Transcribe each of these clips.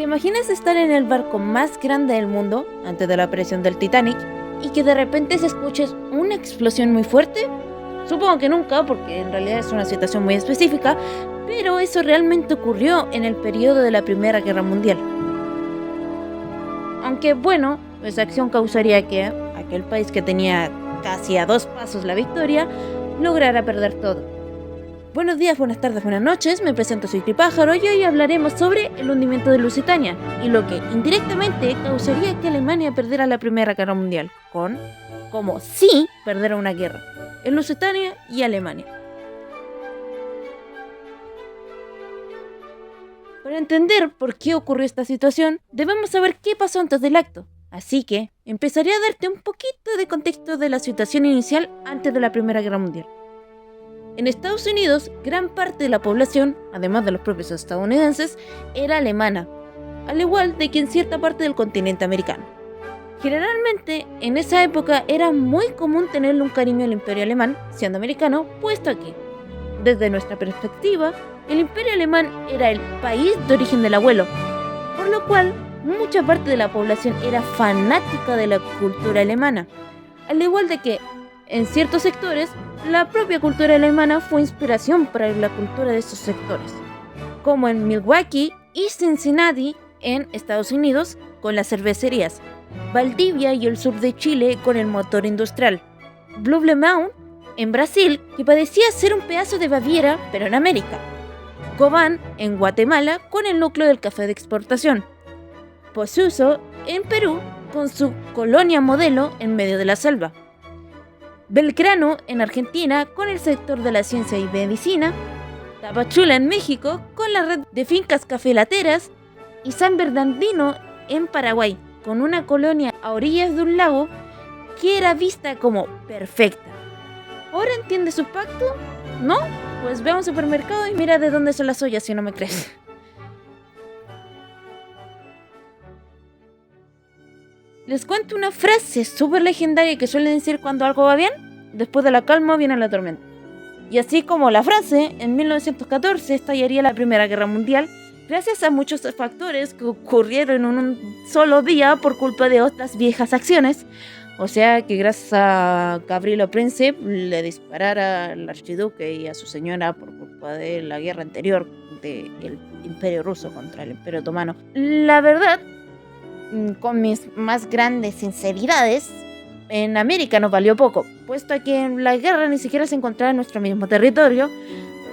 imaginas estar en el barco más grande del mundo, antes de la aparición del Titanic, y que de repente se escuche una explosión muy fuerte? Supongo que nunca, porque en realidad es una situación muy específica, pero eso realmente ocurrió en el periodo de la Primera Guerra Mundial. Aunque bueno, esa acción causaría que aquel país que tenía casi a 2 pasos la victoria, lograra perder todo. Buenos días, buenas tardes, buenas noches, me presento, soy Tripájaro y hoy hablaremos sobre el hundimiento de Lusitania y lo que indirectamente causaría que Alemania perdiera la Primera Guerra Mundial, como si perdiera una guerra, en Lusitania y Alemania. Para entender por qué ocurrió esta situación, debemos saber qué pasó antes del acto. Así que, empezaré a darte un poquito de contexto de la situación inicial antes de la Primera Guerra Mundial. En Estados Unidos, gran parte de la población, además de los propios estadounidenses, era alemana, al igual de que en cierta parte del continente americano. Generalmente, en esa época era muy común tenerle un cariño al Imperio Alemán, siendo americano, puesto que, desde nuestra perspectiva, el Imperio Alemán era el país de origen del abuelo, por lo cual mucha parte de la población era fanática de la cultura alemana, al igual de que, en ciertos sectores, la propia cultura alemana fue inspiración para la cultura de esos sectores, como en Milwaukee y Cincinnati en Estados Unidos con las cervecerías, Valdivia y el sur de Chile con el motor industrial, Blumenau en Brasil, que parecía ser un pedazo de Baviera pero en América, Cobán en Guatemala con el núcleo del café de exportación, Posuso en Perú con su colonia modelo en medio de la selva, Belgrano en Argentina con el sector de la ciencia y medicina, Tapachula en México con la red de fincas cafelateras y San Bernardino en Paraguay con una colonia a orillas de un lago que era vista como perfecta. ¿Ahora entiendes su pacto? ¿No? Pues ve a un supermercado y mira de dónde son las ollas si no me crees. Les cuento una frase súper legendaria que suelen decir cuando algo va bien, después de la calma viene la tormenta. Y así como la frase, en 1914 estallaría la Primera Guerra Mundial gracias a muchos factores que ocurrieron en un solo día por culpa de otras viejas acciones. O sea que gracias a Gavrilo Princip le disparara al archiduque y a su señora por culpa de la guerra anterior del Imperio Ruso contra el Imperio Otomano. La verdad, con mis más grandes sinceridades, en América nos valió poco, puesto que en la guerra ni siquiera se encontraba en nuestro mismo territorio,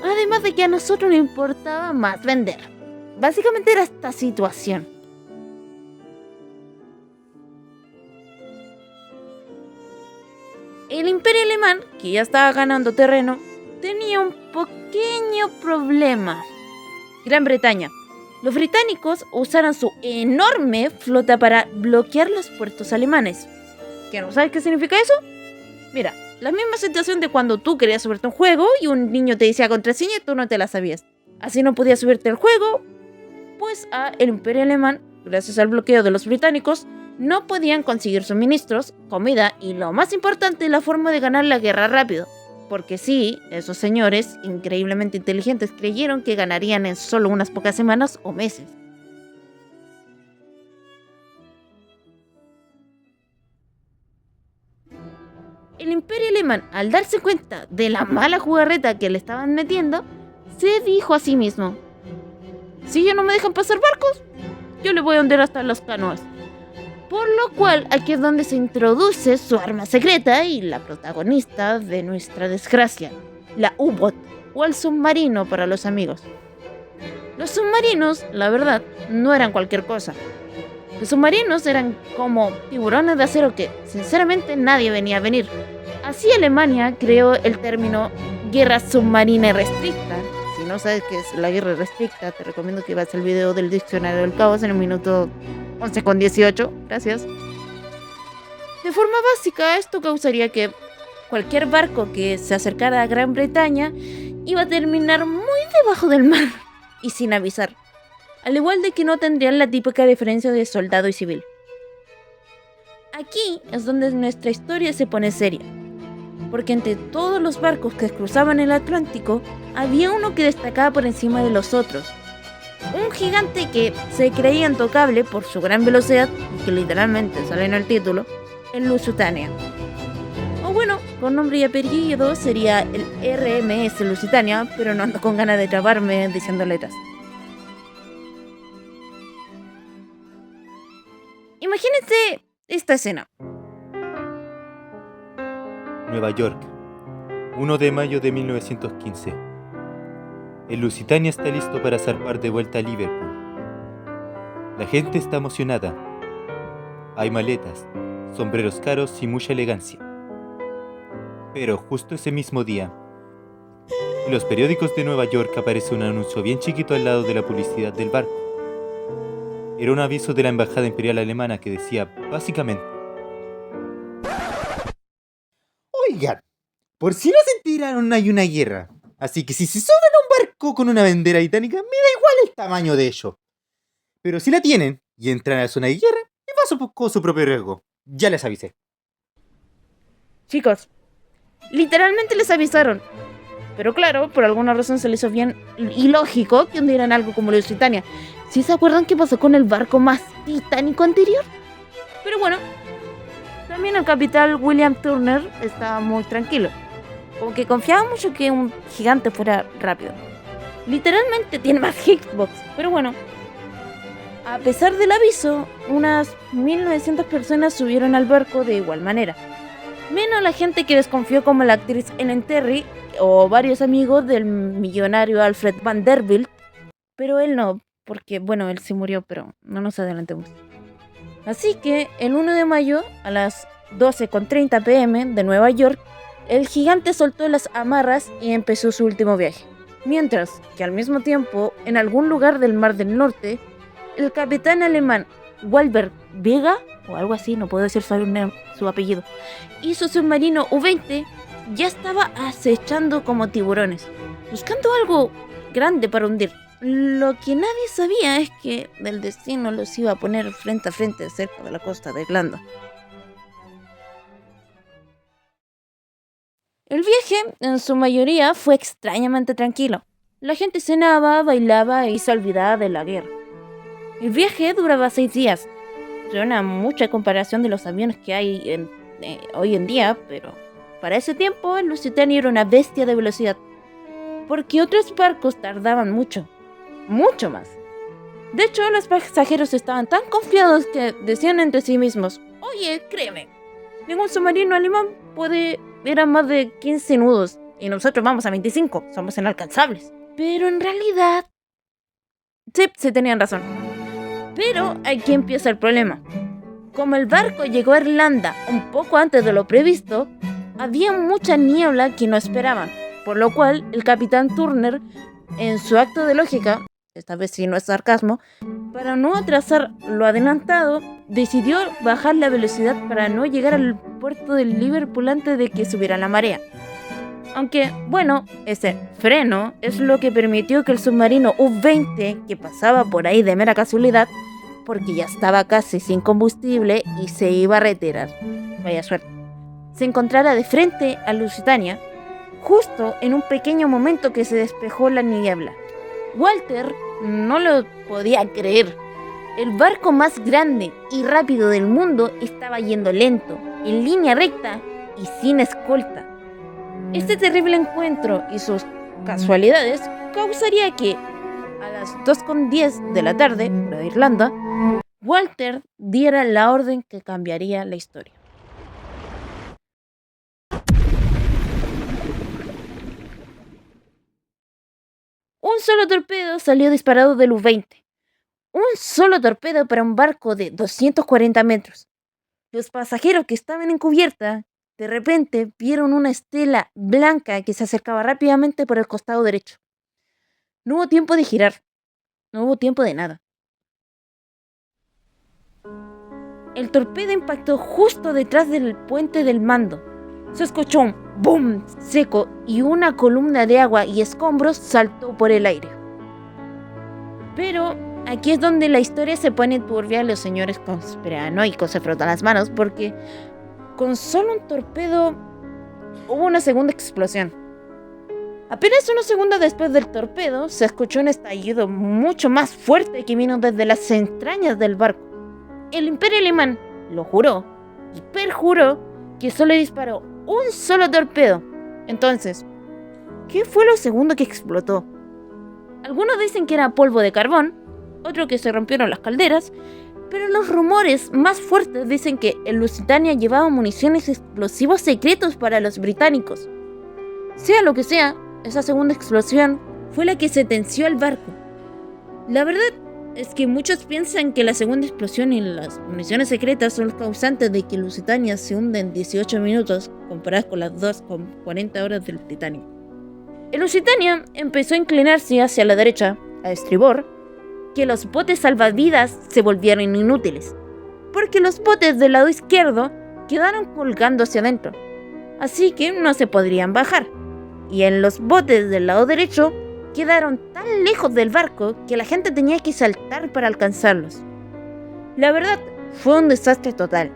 además de que a nosotros nos importaba más vender. Básicamente era esta situación. El Imperio Alemán, que ya estaba ganando terreno, tenía un pequeño problema. Gran Bretaña. Los británicos usaron su enorme flota para bloquear los puertos alemanes. ¿Que no sabes qué significa eso? Mira, la misma situación de cuando tú querías subirte a un juego y un niño te decía contraseña y tú no te la sabías. Así no podías subirte al juego, pues el Imperio Alemán, gracias al bloqueo de los británicos, no podían conseguir suministros, comida y lo más importante, la forma de ganar la guerra rápido. Porque sí, esos señores, increíblemente inteligentes, creyeron que ganarían en solo unas pocas semanas o meses. El Imperio Alemán, al darse cuenta de la mala jugarreta que le estaban metiendo, se dijo a sí mismo: si ya no me dejan pasar barcos, yo le voy a hundir hasta las canoas. Por lo cual, aquí es donde se introduce su arma secreta y la protagonista de nuestra desgracia, la U-Boot, o el submarino para los amigos. Los submarinos, la verdad, no eran cualquier cosa. Los submarinos eran como tiburones de acero que, sinceramente, nadie venía a venir. Así Alemania creó el término guerra submarina restricta. Si no sabes qué es la guerra restricta, te recomiendo que veas el video del diccionario del caos en el minuto 11:18. Gracias. De forma básica, esto causaría que cualquier barco que se acercara a Gran Bretaña iba a terminar muy debajo del mar y sin avisar. Al igual de que no tendrían la típica diferencia de soldado y civil. Aquí es donde nuestra historia se pone seria, porque entre todos los barcos que cruzaban el Atlántico, había uno que destacaba por encima de los otros, Un gigante que se creía intocable por su gran velocidad, y que literalmente sale en el título, el Lusitania. O bueno, con nombre y apellido sería el RMS Lusitania, pero no ando con ganas de trabarme diciendo letras. Imagínense esta escena. Nueva York, 1 de mayo de 1915. El Lusitania está listo para zarpar de vuelta a Liverpool. La gente está emocionada. Hay maletas, sombreros caros y mucha elegancia. Pero justo ese mismo día, en los periódicos de Nueva York aparece un anuncio bien chiquito al lado de la publicidad del barco. Era un aviso de la Embajada Imperial Alemana que decía, básicamente: oigan, por si no se enteraron, hay una guerra. Así que si se suben a un barco con una bandera británica, me da igual el tamaño de ello. Pero si la tienen y entran a la zona de guerra, me paso con su propio riesgo. Ya les avisé. Chicos, literalmente les avisaron. Pero claro, por alguna razón se les hizo bien ilógico que hundieran algo como la Lusitania. ¿Sí se acuerdan qué pasó con el barco más titánico anterior? Pero bueno, también el capitán William Turner estaba muy tranquilo. Como que confiaba mucho que un gigante fuera rápido. Literalmente tiene más hitbox, pero bueno. A pesar del aviso, unas 1900 personas subieron al barco de igual manera. Menos la gente que desconfió, como la actriz Ellen Terry o varios amigos del millonario Alfred Vanderbilt. Pero él no, porque bueno, él sí murió, pero no nos adelantemos. Así que el 1 de mayo a las 12:30 p.m. de Nueva York, el gigante soltó las amarras y empezó su último viaje. Mientras que al mismo tiempo, en algún lugar del Mar del Norte, el capitán alemán Walter Vega, o algo así, no puedo decir su apellido, y su submarino U-20 ya estaba acechando como tiburones, buscando algo grande para hundir. Lo que nadie sabía es que el destino los iba a poner frente a frente cerca de la costa de Irlanda. El viaje, en su mayoría, fue extrañamente tranquilo. La gente cenaba, bailaba y se olvidaba de la guerra. El viaje duraba 6 días. Suena mucha comparación de los aviones que hay hoy en día, pero para ese tiempo el Lusitania era una bestia de velocidad, porque otros barcos tardaban mucho más. De hecho, los pasajeros estaban tan confiados que decían entre sí mismos: oye, créeme, ningún submarino alemán puede ir a más de 15 nudos y nosotros vamos a 25, somos inalcanzables. Pero en realidad, sí tenían razón. Pero aquí empieza el problema. Como el barco llegó a Irlanda un poco antes de lo previsto, había mucha niebla que no esperaban, por lo cual el capitán Turner, en su acto de lógica, esta vez sí no es sarcasmo, para no atrasar lo adelantado, decidió bajar la velocidad para no llegar al puerto de Liverpool antes de que subiera la marea. Aunque, bueno, ese freno es lo que permitió que el submarino U-20, que pasaba por ahí de mera casualidad, porque ya estaba casi sin combustible y se iba a retirar, vaya suerte, se encontrara de frente a Lusitania, justo en un pequeño momento que se despejó la niebla. Walter no lo podía creer. El barco más grande y rápido del mundo estaba yendo lento, en línea recta y sin escolta. Este terrible encuentro y sus casualidades causaría que, a las 2:10 de la tarde, hora de Irlanda, Walter diera la orden que cambiaría la historia. Un solo torpedo salió disparado del U-20. Un solo torpedo para un barco de 240 metros. Los pasajeros que estaban en cubierta, de repente vieron una estela blanca que se acercaba rápidamente por el costado derecho. No hubo tiempo de girar. No hubo tiempo de nada. El torpedo impactó justo detrás del puente del mando. Se escuchó un boom seco y una columna de agua y escombros saltó por el aire. Pero aquí es donde la historia se pone turbia. Los señores conspiranoicos se frotan las manos porque con solo un torpedo hubo una segunda explosión. Apenas unos segundos después del torpedo, se escuchó un estallido mucho más fuerte que vino desde las entrañas del barco. El Imperio Alemán lo juró y perjuró que solo disparó un solo torpedo. Entonces, ¿qué fue lo segundo que explotó? Algunos dicen que era polvo de carbón, otros que se rompieron las calderas, pero los rumores más fuertes dicen que el Lusitania llevaba municiones explosivos secretos para los británicos. Sea lo que sea, esa segunda explosión fue la que sentenció al barco. La verdad es que muchos piensan que la segunda explosión y las municiones secretas son los causantes de que el Lusitania se hunda en 18 minutos comparadas con las 2,40 horas del Titanic. El Lusitania empezó a inclinarse hacia la derecha, a estribor, que los botes salvavidas se volvieron inútiles, porque los botes del lado izquierdo quedaron colgando hacia adentro, así que no se podrían bajar, y en los botes del lado derecho quedaron tan lejos del barco que la gente tenía que saltar para alcanzarlos. La verdad, fue un desastre total.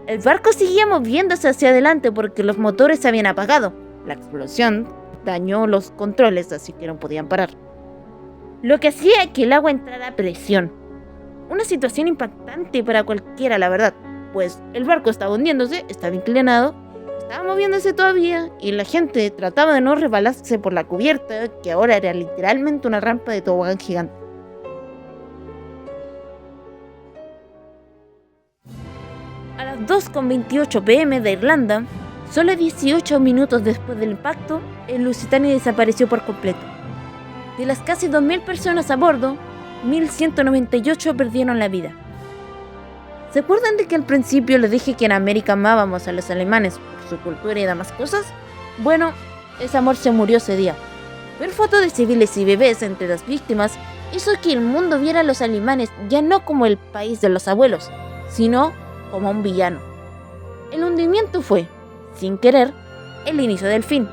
El barco seguía moviéndose hacia adelante porque los motores se habían apagado. La explosión dañó los controles, así que no podían parar, lo que hacía que el agua entrara a presión. Una situación impactante para cualquiera, la verdad, pues el barco estaba hundiéndose, estaba inclinado, estaba moviéndose todavía y la gente trataba de no resbalarse por la cubierta, que ahora era literalmente una rampa de tobogán gigante. A las 2:28 p.m. de Irlanda, solo 18 minutos después del impacto, el Lusitania desapareció por completo. De las casi 2.000 personas a bordo, 1.198 perdieron la vida. ¿Se acuerdan de que al principio les dije que en América amábamos a los alemanes por su cultura y demás cosas? Bueno, ese amor se murió ese día. Ver fotos de civiles y bebés entre las víctimas hizo que el mundo viera a los alemanes ya no como el país de los abuelos, sino como un villano. El hundimiento fue, sin querer, el inicio del fin.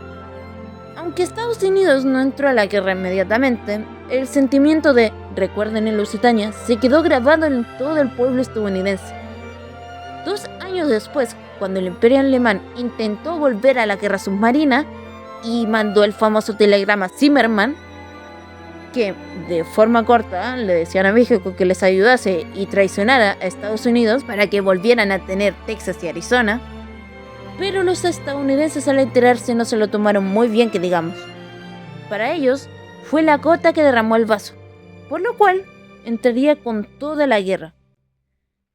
Aunque Estados Unidos no entró a la guerra inmediatamente, el sentimiento de "recuerden el Lusitania" se quedó grabado en todo el pueblo estadounidense. 2 años después, cuando el Imperio Alemán intentó volver a la guerra submarina y mandó el famoso telegrama Zimmermann, que de forma corta le decían a México que les ayudase y traicionara a Estados Unidos para que volvieran a tener Texas y Arizona, pero los estadounidenses al enterarse no se lo tomaron muy bien, que digamos. Para ellos fue la gota que derramó el vaso, por lo cual entraría con toda la guerra.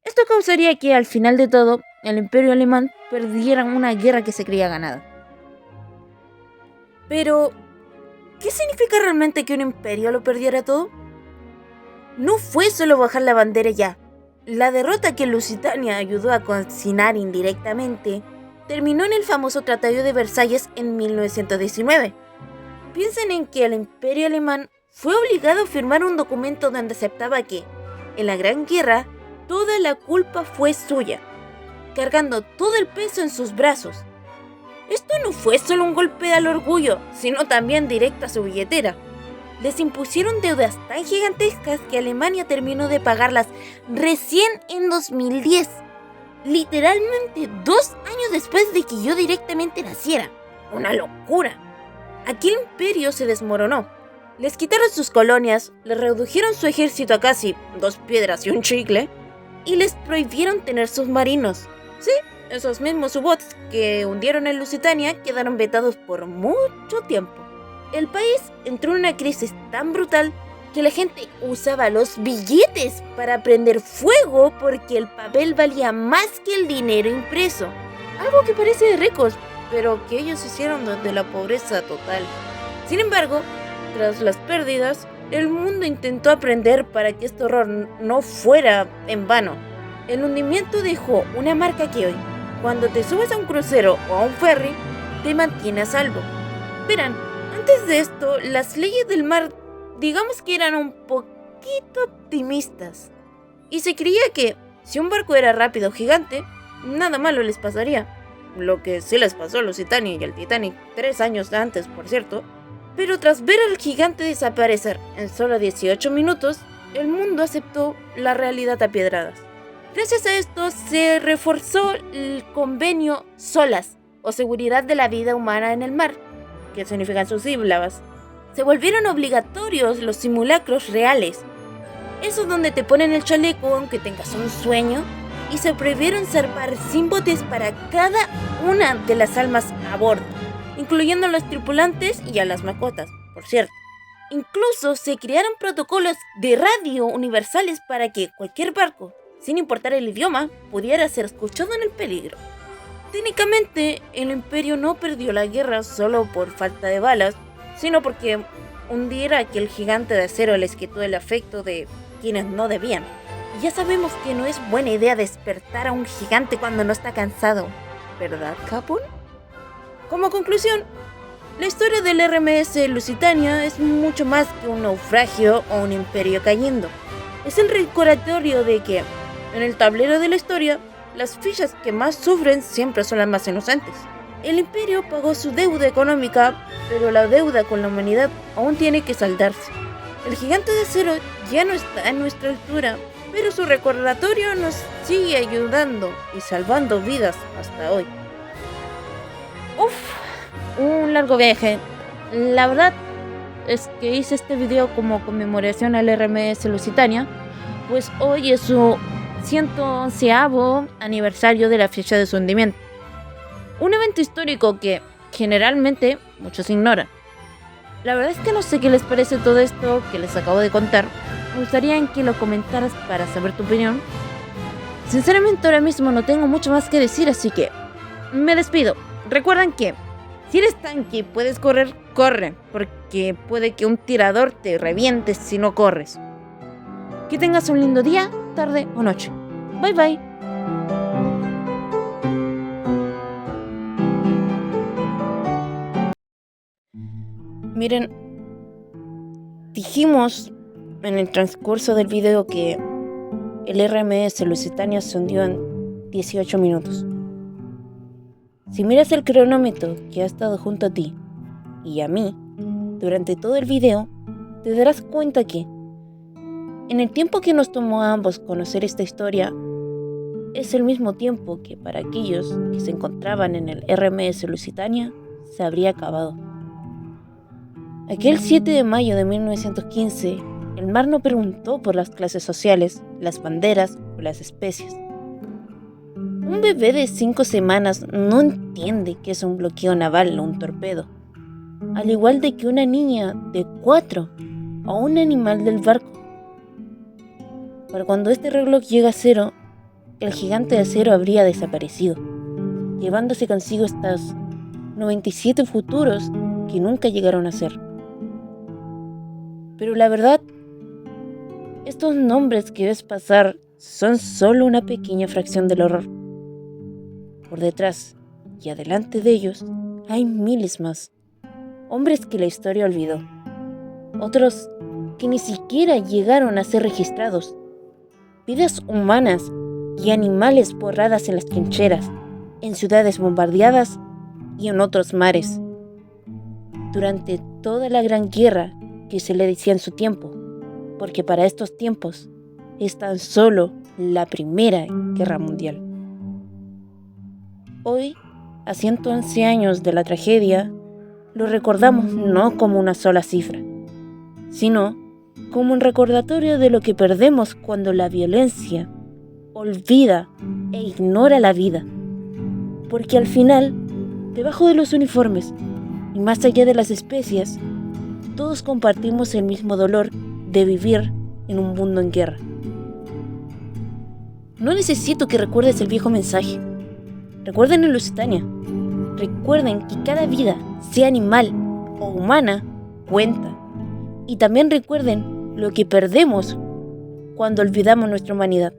Esto causaría que al final de todo el Imperio Alemán perdiera una guerra que se creía ganada. Pero, ¿qué significa realmente que un imperio lo perdiera todo? No fue solo bajar la bandera ya. La derrota que Lusitania ayudó a cocinar indirectamente terminó en el famoso Tratado de Versalles en 1919. Piensen en que el Imperio Alemán fue obligado a firmar un documento donde aceptaba que, en la Gran Guerra, toda la culpa fue suya, cargando todo el peso en sus brazos. Esto no fue solo un golpe al orgullo, sino también directo a su billetera. Les impusieron deudas tan gigantescas que Alemania terminó de pagarlas recién en 2010. Literalmente 2 años después de que yo directamente naciera. ¡Una locura! Aquel imperio se desmoronó. Les quitaron sus colonias, les redujeron su ejército a casi 2 piedras y un chicle, y les prohibieron tener submarinos. Sí, esos mismos U-boats que hundieron el Lusitania quedaron vetados por mucho tiempo. El país entró en una crisis tan brutal que la gente usaba los billetes para prender fuego porque el papel valía más que el dinero impreso. Algo que parece de ricos, pero que ellos hicieron desde la pobreza total. Sin embargo, tras las pérdidas, el mundo intentó aprender para que este horror no fuera en vano. El hundimiento dejó una marca que hoy, cuando te subes a un crucero o a un ferry, te mantiene a salvo. Verán, antes de esto, las leyes del mar, digamos que eran un poquito optimistas. Y se creía que, si un barco era rápido o gigante, nada malo les pasaría. Lo que sí les pasó a Lusitania y al Titanic 3 años antes, por cierto. Pero tras ver al gigante desaparecer en solo 18 minutos, el mundo aceptó la realidad a piedradas. Gracias a esto se reforzó el convenio SOLAS, o Seguridad de la Vida Humana en el Mar, que significan sus sílabas, se volvieron obligatorios los simulacros reales. Esos donde te ponen el chaleco aunque tengas un sueño, y se prohibieron zarpar sin botes para cada una de las almas a bordo, incluyendo a los tripulantes y a las mascotas, por cierto. Incluso se crearon protocolos de radio universales para que cualquier barco, sin importar el idioma, pudiera ser escuchado en el peligro. Técnicamente, el Imperio no perdió la guerra solo por falta de balas, sino porque hundir a aquel gigante de acero les quitó el afecto de quienes no debían. Ya sabemos que no es buena idea despertar a un gigante cuando no está cansado, ¿verdad, Capun? Como conclusión, la historia del RMS Lusitania es mucho más que un naufragio o un imperio cayendo. Es el recordatorio de que, en el tablero de la historia, las fichas que más sufren siempre son las más inocentes. El imperio pagó su deuda económica, pero la deuda con la humanidad aún tiene que saldarse. El gigante de acero ya no está a nuestra altura, pero su recordatorio nos sigue ayudando y salvando vidas hasta hoy. Un largo viaje. La verdad es que hice este video como conmemoración al RMS Lusitania, pues hoy es su 111º aniversario de la fecha de su hundimiento. Un evento histórico que generalmente muchos ignoran. La verdad es que no sé qué les parece todo esto que les acabo de contar. Me gustaría que lo comentaras para saber tu opinión. Sinceramente ahora mismo no tengo mucho más que decir, así que me despido. Recuerden que si eres tanque y puedes correr, corre, porque puede que un tirador te reviente si no corres. Que tengas un lindo día, tarde o noche. Bye bye. Miren, dijimos en el transcurso del video que el RMS Lusitania se hundió en 18 minutos. Si miras el cronómetro que ha estado junto a ti y a mí durante todo el video, te darás cuenta que en el tiempo que nos tomó a ambos conocer esta historia, es el mismo tiempo que para aquellos que se encontraban en el RMS Lusitania se habría acabado. Aquel 7 de mayo de 1915, el mar no preguntó por las clases sociales, las banderas o las especies. Un bebé de 5 semanas no entiende qué es un bloqueo naval o un torpedo, al igual de que una niña de 4 o un animal del barco. Para cuando este reloj llega a cero, el gigante de acero habría desaparecido, llevándose consigo estos 97 futuros que nunca llegaron a ser. Pero la verdad, estos nombres que ves pasar son solo una pequeña fracción del horror. Por detrás y adelante de ellos hay miles más. Hombres que la historia olvidó. Otros que ni siquiera llegaron a ser registrados. Vidas humanas y animales borradas en las trincheras, en ciudades bombardeadas y en otros mares. Durante toda la gran guerra que se le decía en su tiempo, porque para estos tiempos es tan solo la Primera Guerra Mundial. Hoy, a 111 años de la tragedia, lo recordamos no como una sola cifra, sino como un recordatorio de lo que perdemos cuando la violencia olvida e ignora la vida. Porque al final, debajo de los uniformes y más allá de las especies, todos compartimos el mismo dolor de vivir en un mundo en guerra. No necesito que recuerdes el viejo mensaje. Recuerden el Lusitania. Recuerden que cada vida, sea animal o humana, cuenta. Y también recuerden lo que perdemos cuando olvidamos nuestra humanidad.